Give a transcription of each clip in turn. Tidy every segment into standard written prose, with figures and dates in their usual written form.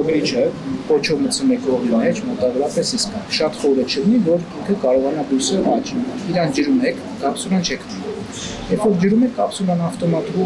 էկոգրիչը պոչով մտցնում է կողի մեջ, մոտավորապես իսկ շատ խորը չլինի, որ ինքը կարողանա բույսը աճի։ Իրան ջրում եք, կապսուլան չեք խմում։ Երբ որ ջրում եք, կապսուլան ավտոմատով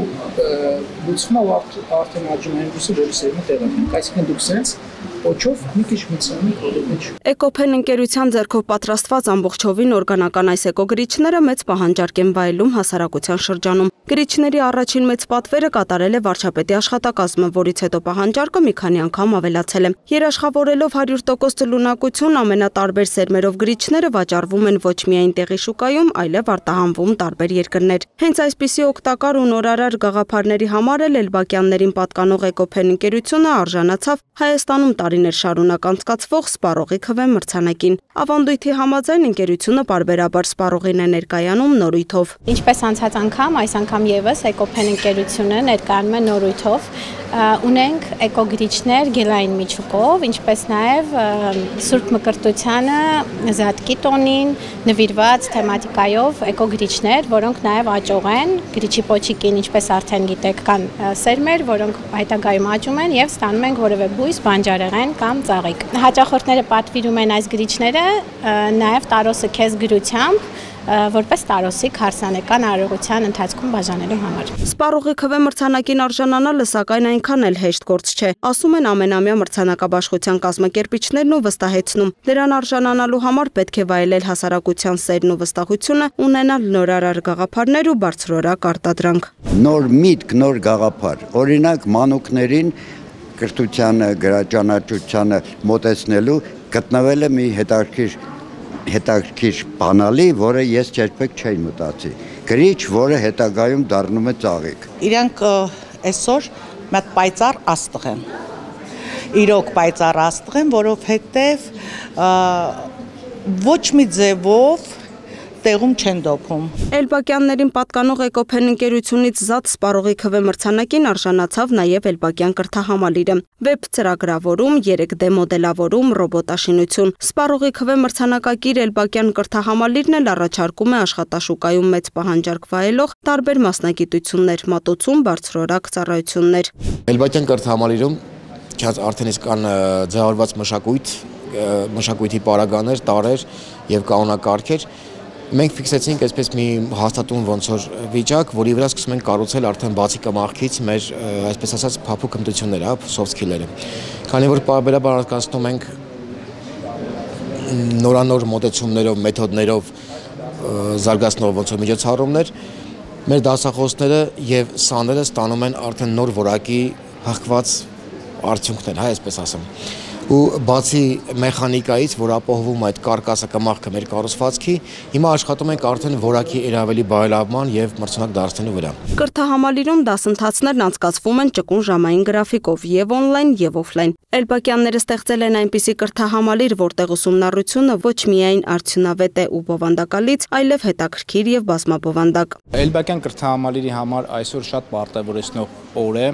լուծվում է ու արդեն աճում են բույսը, որի սերմը տեղադրենք։ Այսինքն դուք սենց պոչով մի քիչ մտցնում եք կողի մեջ։ Էկոփեն ընկերության ձեռքով պատրաստված ամբողջովին օրգանական այս էկոգրիչները մեծ պահանջարկ են վայելում հասարակության շրջանում։ Գրիչների առաջին մեծ պատվերը կատարել է վարչապետի աշխատակազմը, որից հետո պահանջարկը մի քանի անգամ ավելացել է։ Երաշխավորելով 100% ծլունակություն ամենատարբեր սերմերով գրիչները վաճառվում են ոչ միայն տեղի շուկայում, այլև արտահանվում տարբեր երկրներ։ Հենց այսպիսի օգտակար ու նորարար գաղափարների համար էլ Էլբակյաններին պատկանող Էկոփեն ընկերությունը արժանացավ Հայաստանում տարիներ շարունակ անցկացվող Սպառողի քվե մրցանակին։ Ավանդույթի համաձայն ընկերությունը պարբերաբար Սպառողին է ներկայանում նորույթով։ Ինչպես անցած անգամ, այս անգամ եւս Էկոփեն ընկերությունը ներկայանում է նորույթով։ Ունենք էկոգրիչներ գելային միջուկով, ինչպես նաև Սուրբ Մկրտությանը Զատկի տոնին նվիրված թեմատիկայով էկոգրիչներ, որոնք նաև աճող են, գրիչի պոչիկին, ինչպես արդեն գիտեք, կան սերմեր, որոնք հետագայում աճում են եւ ստանում ենք որևէ բույս, բանջարեղեն կամ ծաղիկ։ Հաճախորդները պատվիրում են այս գրիչները նաև տարոսը քեզ գրությամբ որպես տարոսիկ հարսանեկան արարողության ընթացքում բաժանելու համար։ Սպառողի քվե մրցանակին արժանանալը սակայն այնքան էլ հեշտ գործ չէ։ Ասում են ամենամյա մրցանակաբաշխության կազմակերպիչներն ու վստահեցնում։ Դրան արժանանալու համար պետք է վայելել հասարակության սերն ու վստահությունը, ունենալ նորարար գաղափարներ ու բարձրորակ արտադրանք։ Նոր միտք, նոր գաղափար։ Օրինակ մանուկներին կրթությանը, գրաճանաչությանը մոտեցնելու գտնվել է մի հետաքրքիր բանալի, որը ես երբեք չէի մտածի։ Գրիչ, որը հետագայում դառնում է ծաղիկ։ Իրանք այսօր մեծ պայծառ աստղ են։ Իրոք պայծառ աստղ են, որովհետև ոչ մի ձևով տեղում չեն դոփում։ Էլբակյաններին պատկանող Էկոփեն ընկերությունից զատ Սպառողի քվե մրցանակին արժանացավ նաև Էլբակյան կրթահամալիրը։ Վեբ ծրագրավորում, 3D մոդելավորում, ռոբոտաշինություն։ Սպառողի քվե մրցանակակիր Էլբակյան կրթահամալիրն էլ առաջարկում է աշխատաշուկայում մեծ պահանջարկ վայելող տարբեր մասնագիտություններ, մատուցում, բարձրորակ ծառայություններ։ Էլբակյան կրթահամալիրում արդեն իսկ կան ձևավորված մշակույթի պարագաներ, տարեր եւ կանոնակարգեր։ Մենք ֆիքսեցինք այսպես մի հաստատուն ոնց որ վիճակ, որի վրա սկսում ենք կառուցել արդեն բացի կամախքից մեր այսպես ասած փափուկ հմտությունները, soft skill-երը։ Քանի որ պարբերաբար անցկացնում ենք նորանոր մոտեցումներով, մեթոդներով զարգացնող ոնց որ միջոցառումներ, մեր դասախոսները եւ սաները ստանում են արդեն նոր որակի հղկված արդյունքներ, այսպես ասեմ։ Ու բացի մեխանիկայից, որ ապահովում այդ կարկասը կամախքը մեր կառուցվածքի, հիմա աշխատում ենք արդեն որակի ավելի բարելավման եւ մրցունակ դարձնելու վրա։ Կրթահամալիրում դասընթացներն անցկացվում են ճկուն ժամային գրաֆիկով եւ օնլայն եւ օֆլայն։ Էլբակյանները ստեղծել են այնպիսի կրթահամալիր, որտեղ ուսումնառությունը ոչ միայն արդյունավետ է ու բովանդակալից, այլև հետաքրքիր եւ բազմաբովանդակ։ Էլբակյան կրթահամալիրի համար այսօր շատ պարտավորեցնող օր է։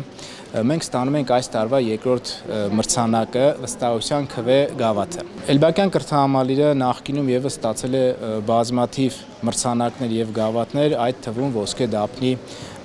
Մենք ստանում ենք այս տարվա երկրորդ մրցանակը վստահության քվե գավաթը։ Էլբակյան կրթահամալիրը նախկինում եւս ստացել է բազմաթիվ մրցանակներ եւ գավաթներ, այդ թվում ոսկե դափնի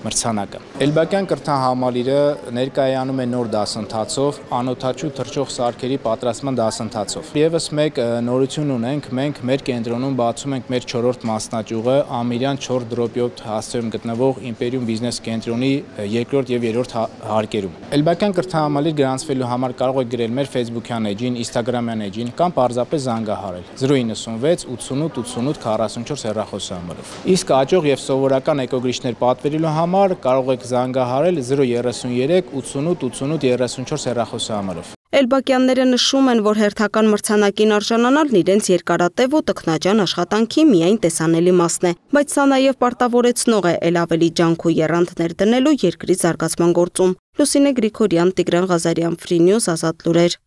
մրցանակը։ Էլբակյան կրթահամալիրը ներկայանում է նոր դասընթացով, անօդաչու թռչող սարքերի պատրաստման դասընթացով։ Եվս մեկ նորություն ունենք, մենք մեր կենտրոնում բացում ենք մեր 4-րդ մասնաճյուղը Ամիրյան 4/7 հասցեում գտնվող Իմպերիում բիզնես կենտրոնի 2-րդ եւ 3-րդ հարկերում։ Էլբակյան կրթահամալիր գրանցվելու համար կարող եք գրել մեր Facebook-յան էջին, Instagram-յան էջին կամ պարզապես զանգահարել 096 88 88 44 հեռախոսահամարով։ Իսկ աճող եւ սովորական էկոգրիչներ պատվիրելու համար կարող եք զանգահարել 033 88 88 34 հեռախոսահամարով։ Էլբակյանները նշում են, որ հերթական մրցանակին արժանանալն իրենց երկարատև ու տքնաջան աշխատանքի միայն տեսանելի մասն է, բայց սա նաև պարտավորեցնող է էլ ավելի ջանք ու եռանդներ դնելու երկրի զարգացման գործում։ Լուսինե Գրիգորյան, Տիգրան Ղազարյան, Free News, Ազատ լուրեր։